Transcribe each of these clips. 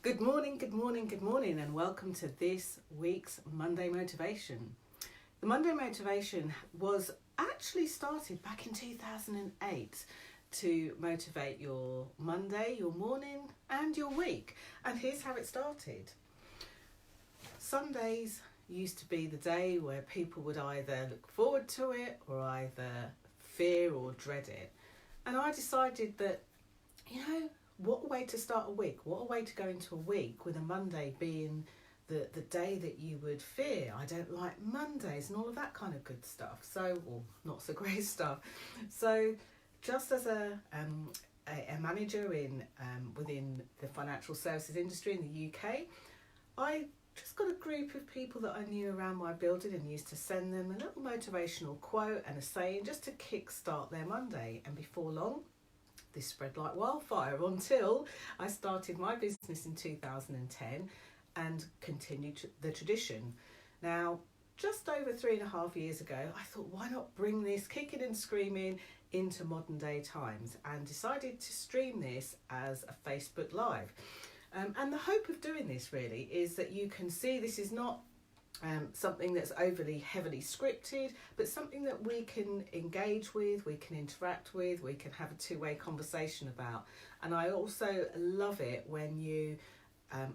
Good morning, good morning, good morning, and welcome to this week's Monday Motivation. The Monday Motivation was actually started back in 2008 to motivate your Monday, your morning, and your week. And here's how it started. Sundays used to be the day where people would either look forward to it or either fear or dread it. And I decided that, what a way to start a week. What a way to go into a week with a Monday being the day that you would fear. I don't like Mondays and all of that kind of good stuff. So, or not so great stuff. So just as a manager within the financial services industry in the UK, I just got a group of people that I knew around my building and used to send them a little motivational quote and a saying just to kickstart their Monday. And before long, this spread like wildfire until I started my business in 2010 and continued the tradition. Now, just over 3.5 years ago, I thought, why not bring this kicking and screaming into modern day times, and decided to stream this as a Facebook Live. And the hope of doing this really is that you can see this is not something that's overly heavily scripted, but something that we can engage with, we can interact with, we can have a two-way conversation about. And I also love it when you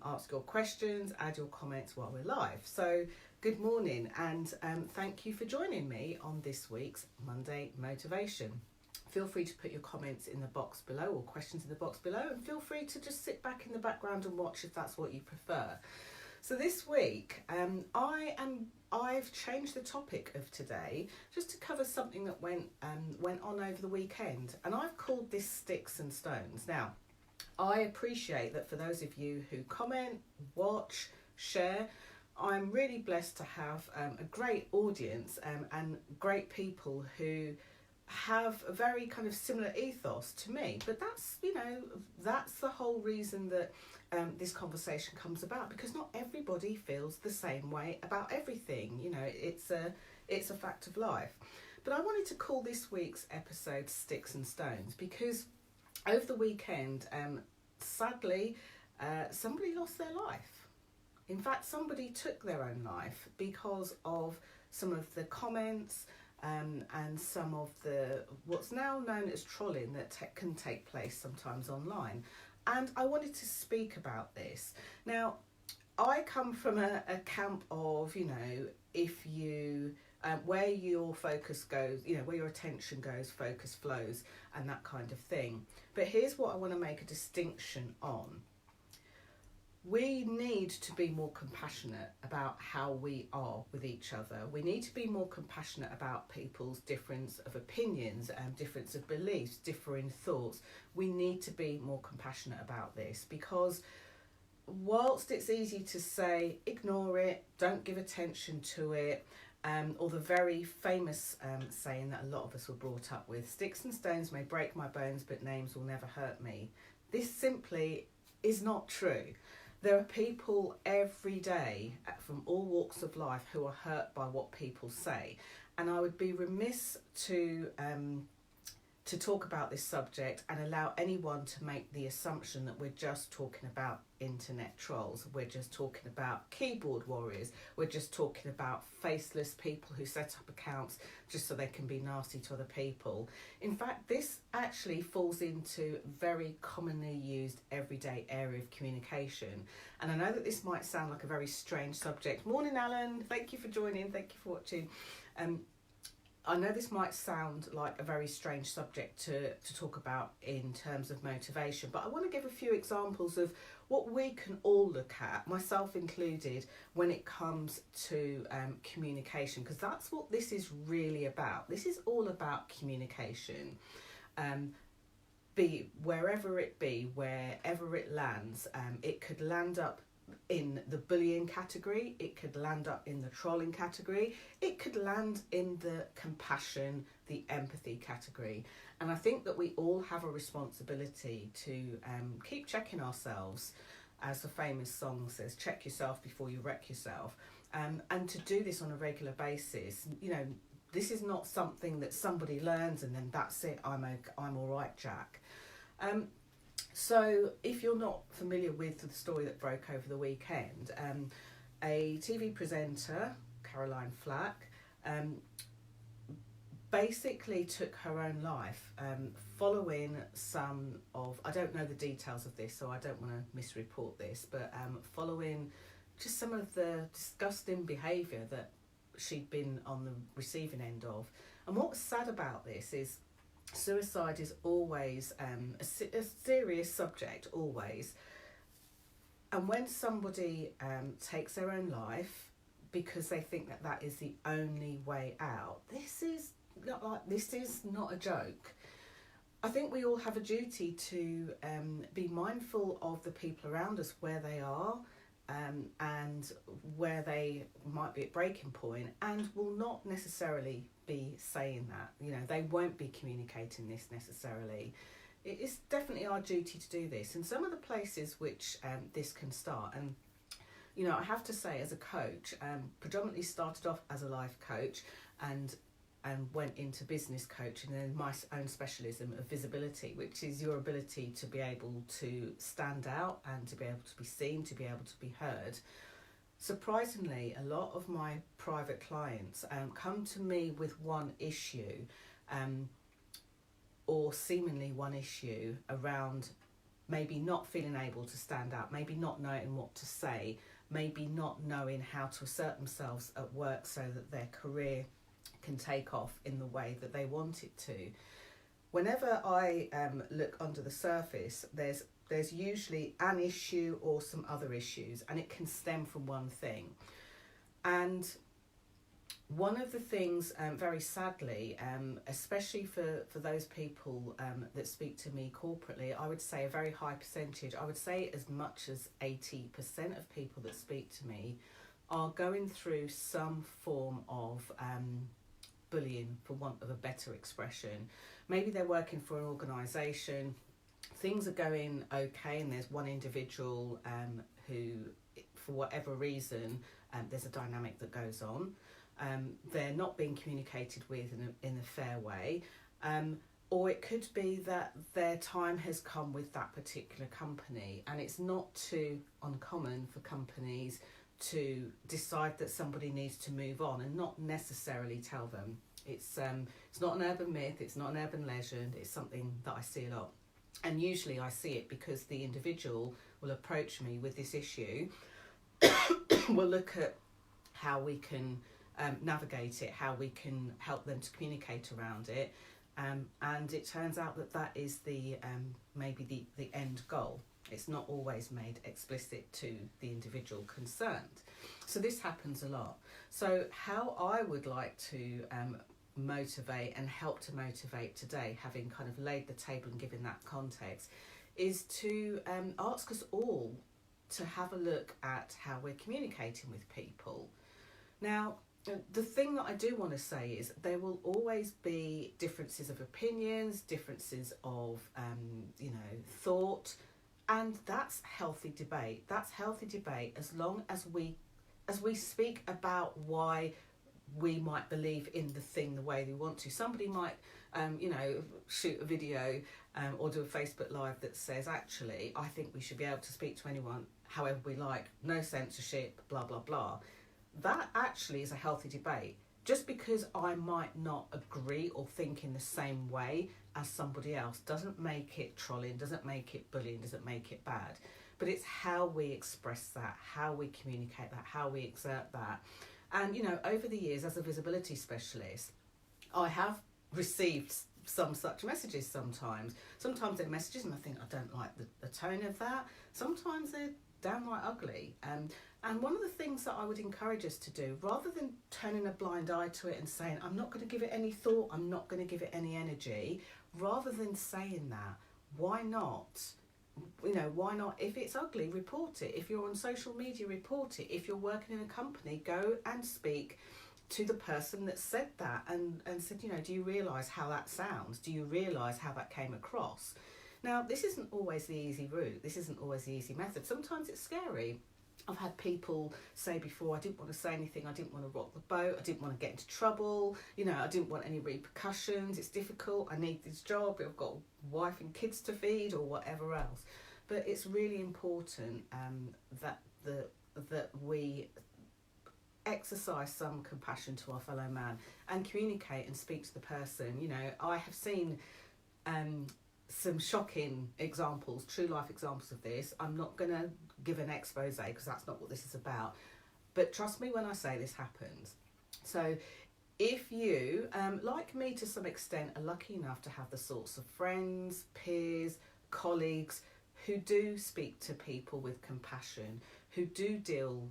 ask your questions, add your comments while we're live. So good morning, and thank you for joining me on this week's Monday Motivation. Feel free to put your comments in the box below or questions in the box below, and feel free to just sit back in the background and watch if that's what you prefer. So this week, I've changed the topic of today just to cover something that went on over the weekend, and I've called this Sticks and Stones. Now, I appreciate that for those of you who comment, watch, share, I'm really blessed to have a great audience and great people who have a very kind of similar ethos to me. But that's the whole reason that this conversation comes about, because not everybody feels the same way about everything. It's a fact of life. But I wanted to call this week's episode Sticks and Stones because over the weekend, sadly, somebody lost their life. In fact, somebody took their own life because of some of the comments and some of the what's now known as trolling that can take place sometimes online. And I wanted to speak about this. Now, I come from a camp of, if you, where your focus goes, where your attention goes, focus flows, and that kind of thing. But here's what I want to make a distinction on. We need to be more compassionate about how we are with each other. We need to be more compassionate about people's difference of opinions and difference of beliefs, differing thoughts. We need to be more compassionate about this, because whilst it's easy to say, ignore it, don't give attention to it, or the very famous saying that a lot of us were brought up with, sticks and stones may break my bones, but names will never hurt me. This simply is not true. There are people every day from all walks of life who are hurt by what people say. And I would be remiss to talk about this subject and allow anyone to make the assumption that we're just talking about internet trolls, we're just talking about keyboard warriors, we're just talking about faceless people who set up accounts just so they can be nasty to other people. In fact, this actually falls into very commonly used everyday area of communication. And I know that this might sound like a very strange subject. Morning, Alan. Thank you for joining. Thank you for watching. I know this might sound like a very strange subject to talk about in terms of motivation, but I want to give a few examples of what we can all look at, myself included, when it comes to communication, because that's what this is really about. This is all about communication. Wherever it lands, it could land up in the bullying category, it could land up in the trolling category, it could land in the compassion, the empathy category. And I think that we all have a responsibility to keep checking ourselves, as the famous song says, check yourself before you wreck yourself, and to do this on a regular basis. This is not something that somebody learns and then that's it, I'm all right, Jack. So if you're not familiar with the story that broke over the weekend, a TV presenter, Caroline Flack, basically took her own life following some of, I don't know the details of this, so I don't want to misreport this, but following just some of the disgusting behaviour that she'd been on the receiving end of. And what's sad about this is suicide is always a serious subject, always. And when somebody takes their own life because they think that that is the only way out, this is not a joke. I think we all have a duty to be mindful of the people around us, where they are, and where they might be at breaking point, and will not necessarily be saying that. You know, they won't be communicating this necessarily. It is definitely our duty to do this. And some of the places which this can start, and you know, I have to say, as a coach, predominantly started off as a life coach, and went into business coaching, and then my own specialism of visibility, which is your ability to be able to stand out and to be able to be seen, to be able to be heard. Surprisingly, a lot of my private clients come to me with one issue, or seemingly one issue around maybe not feeling able to stand out, maybe not knowing what to say, maybe not knowing how to assert themselves at work so that their career can take off in the way that they want it to. Whenever I look under the surface, there's usually an issue or some other issues, and it can stem from one thing. And one of the things, very sadly, especially for those people that speak to me corporately, I would say a very high percentage, I would say as much as 80% of people that speak to me are going through some form of bullying, for want of a better expression. Maybe they're working for an organisation, things are going okay, and there's one individual who, for whatever reason, there's a dynamic that goes on. They're not being communicated with in a fair way, or it could be that their time has come with that particular company, and it's not too uncommon for companies to decide that somebody needs to move on and not necessarily tell them. It's not an urban myth, it's not an urban legend, it's something that I see a lot. And usually I see it because the individual will approach me with this issue. We'll look at how we can navigate it, how we can help them to communicate around it. And it turns out that is the maybe the end goal. It's not always made explicit to the individual concerned. So this happens a lot. So how I would like to motivate and help to motivate today, having kind of laid the table and given that context, is to ask us all to have a look at how we're communicating with people. Now, the thing that I do want to say is there will always be differences of opinions, differences of thought, and that's healthy debate. That's healthy debate as long as we speak about why we might believe in the thing the way we want to. Somebody might shoot a video or do a Facebook Live that says, actually, I think we should be able to speak to anyone however we like, no censorship, blah, blah, blah. That actually is a healthy debate. Just because I might not agree or think in the same way as somebody else doesn't make it trolling, doesn't make it bullying, doesn't make it bad. But it's how we express that, how we communicate that, how we exert that. And, over the years as a visibility specialist, I have received some such messages sometimes. Sometimes they're messages and I think, I don't like the tone of that. Sometimes they're downright ugly. And one of the things that I would encourage us to do, rather than turning a blind eye to it and saying, I'm not going to give it any thought, I'm not going to give it any energy, rather than saying that, why not? Why not? If it's ugly, report it. If you're on social media, report it. If you're working in a company, go and speak to the person that said that and said, do you realise how that sounds? Do you realise how that came across? Now, this isn't always the easy route. This isn't always the easy method. Sometimes it's scary. I've had people say before, I didn't want to say anything, I didn't want to rock the boat, I didn't want to get into trouble, you know, I didn't want any repercussions, it's difficult, I need this job, I've got a wife and kids to feed or whatever else. But it's really important that we exercise some compassion to our fellow man and communicate and speak to the person. You know, I have seen some shocking examples, true life examples of this. I'm not going to give an expose because that's not what this is about. But trust me when I say this happens. So if you, like me to some extent, are lucky enough to have the sorts of friends, peers, colleagues who do speak to people with compassion, who do deal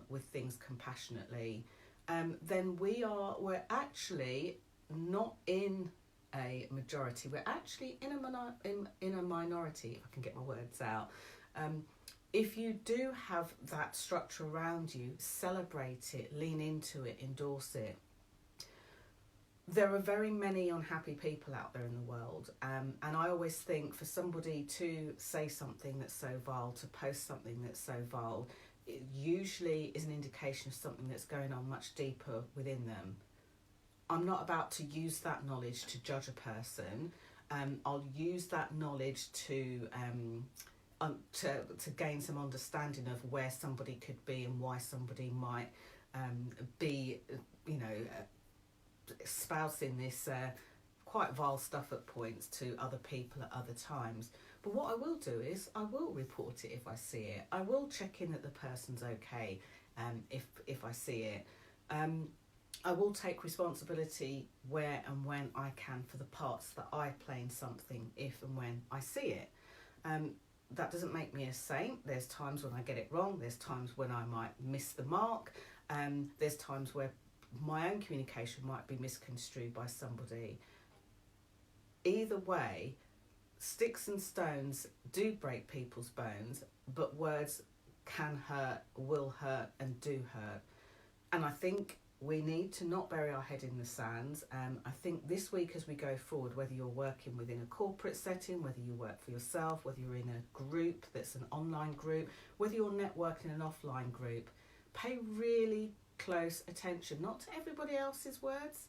with things compassionately, then we're actually not in a majority. We're actually in a minority, if I can get my words out. If you do have that structure around you, celebrate it, lean into it, endorse it. There are very many unhappy people out there in the world, and I always think for somebody to say something that's so vile, to post something that's so vile, it usually is an indication of something that's going on much deeper within them. I'm not about to use that knowledge to judge a person. I'll use that knowledge to gain some understanding of where somebody could be and why somebody might be, you know, espousing this quite vile stuff at points to other people at other times. But what I will do is I will report it if I see it. I will check in that the person's okay if I see it. I will take responsibility where and when I can for the parts that I play in something if and when I see it. That doesn't make me a saint. There's times when I get it wrong. There's times when I might miss the mark. There's times where my own communication might be misconstrued by somebody. Either way, sticks and stones do break people's bones, but words can hurt, will hurt, and do hurt. And I think we need to not bury our head in the sands. I think this week as we go forward, whether you're working within a corporate setting, whether you work for yourself, whether you're in a group that's an online group, whether you're networking an offline group, pay really close attention, not to everybody else's words,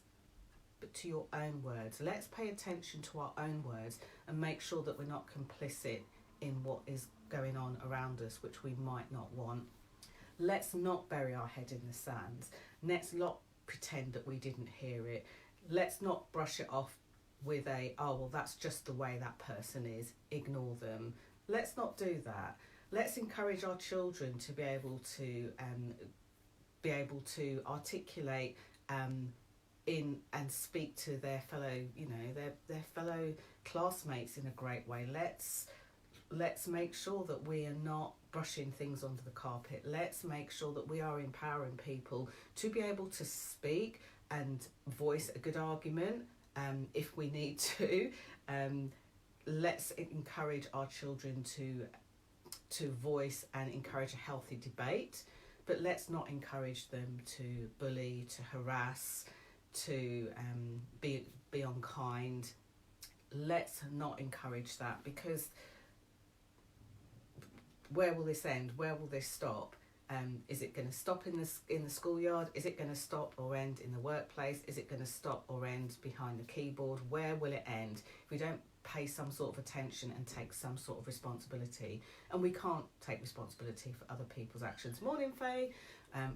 but to your own words. Let's pay attention to our own words and make sure that we're not complicit in what is going on around us, which we might not want. Let's not bury our head in the sands. Let's not pretend that we didn't hear it. Let's not brush it off with oh, well, that's just the way that person is. Ignore them. Let's not do that. Let's encourage our children to be able to articulate in and speak to their fellow, you know, their fellow classmates in a great way. Let's make sure that we are not brushing things under the carpet. Let's make sure that we are empowering people to be able to speak and voice a good argument if we need to. Let's encourage our children to voice and encourage a healthy debate, but let's not encourage them to bully, to harass, to be unkind. Let's not encourage that, because where will this end? Where will this stop? Is it going to stop in the schoolyard? Is it going to stop or end in the workplace? Is it going to stop or end behind the keyboard? Where will it end if we don't pay some sort of attention and take some sort of responsibility? And we can't take responsibility for other people's actions. Morning, Faye.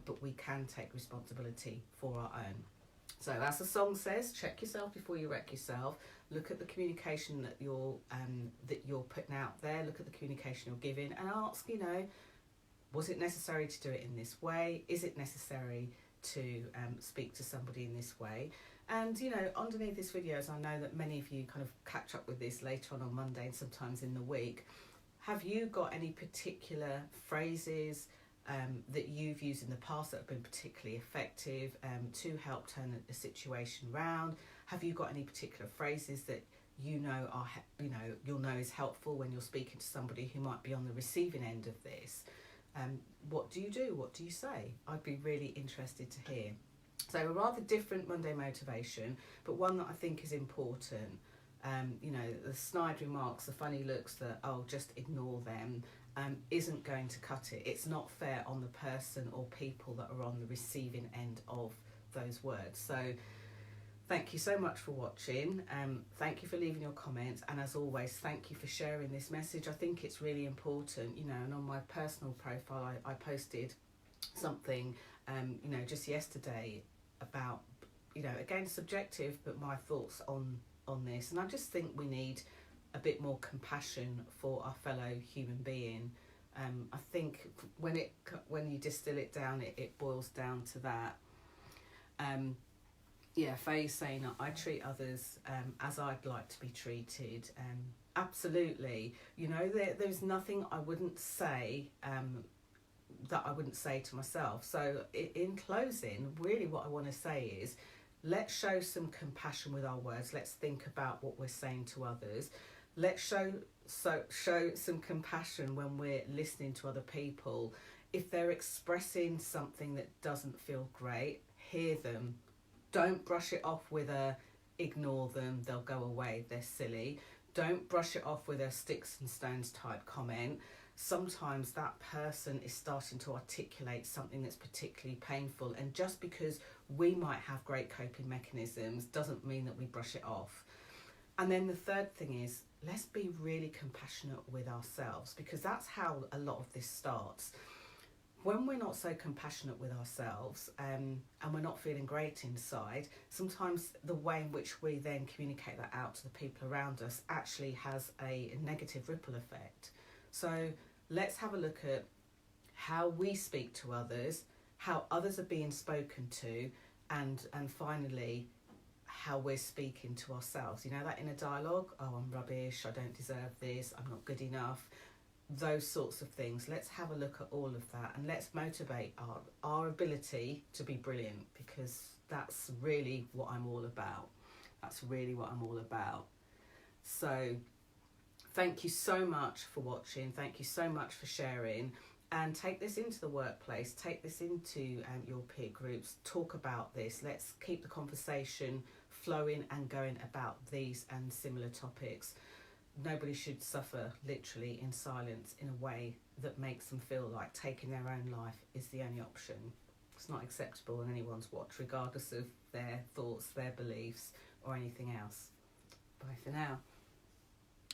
But we can take responsibility for our own. So as the song says, check yourself before you wreck yourself. Look at the communication that you're putting out there. Look at the communication you're giving, and ask, you know, was it necessary to do it in this way? Is it necessary to speak to somebody in this way? And, you know, underneath this video, as I know that many of you kind of catch up with this later on Monday and sometimes in the week, have you got any particular phrases that you've used in the past that have been particularly effective to help turn a situation around? Have you got any particular phrases that you'll know is helpful when you're speaking to somebody who might be on the receiving end of this? What do you do? What do you say? I'd be really interested to hear. So a rather different Monday motivation, but one that I think is important. You know, the snide remarks, the funny looks, that, oh, just ignore them. isn't going to cut it. It's not fair on the person or people that are on the receiving end of those words. So thank you so much for watching. Thank you for leaving your comments, and as always, thank you for sharing this message. I think it's really important, and on my personal profile I posted something just yesterday about, again, subjective, but my thoughts on this. And I just think we need a bit more compassion for our fellow human being. I think when you distill it down, it boils down to that. Faye's saying I treat others as I'd like to be treated. Absolutely. There's nothing I wouldn't say that I wouldn't say to myself. So in closing, really what I want to say is, let's show some compassion with our words. Let's think about what we're saying to others. Let's show some compassion when we're listening to other people. If they're expressing something that doesn't feel great, hear them. Don't brush it off with a ignore them, they'll go away, they're silly. Don't brush it off with a sticks and stones type comment. Sometimes that person is starting to articulate something that's particularly painful, and just because we might have great coping mechanisms doesn't mean that we brush it off. And then the third thing is, let's be really compassionate with ourselves, because that's how a lot of this starts. When we're not so compassionate with ourselves and we're not feeling great inside, sometimes the way in which we then communicate that out to the people around us actually has a negative ripple effect. So let's have a look at how we speak to others, how others are being spoken to, and finally how we're speaking to ourselves. That inner dialogue, oh, I'm rubbish, I don't deserve this, I'm not good enough, those sorts of things. Let's have a look at all of that, and let's motivate our ability to be brilliant, because that's really what I'm all about. So thank you so much for watching. Thank you so much for sharing. And take this into the workplace. Take this into your peer groups. Talk about this. Let's keep the conversation flowing and going about these and similar topics. Nobody should suffer literally in silence in a way that makes them feel like taking their own life is the only option. It's not acceptable on anyone's watch, regardless of their thoughts, their beliefs, or anything else. Bye for now.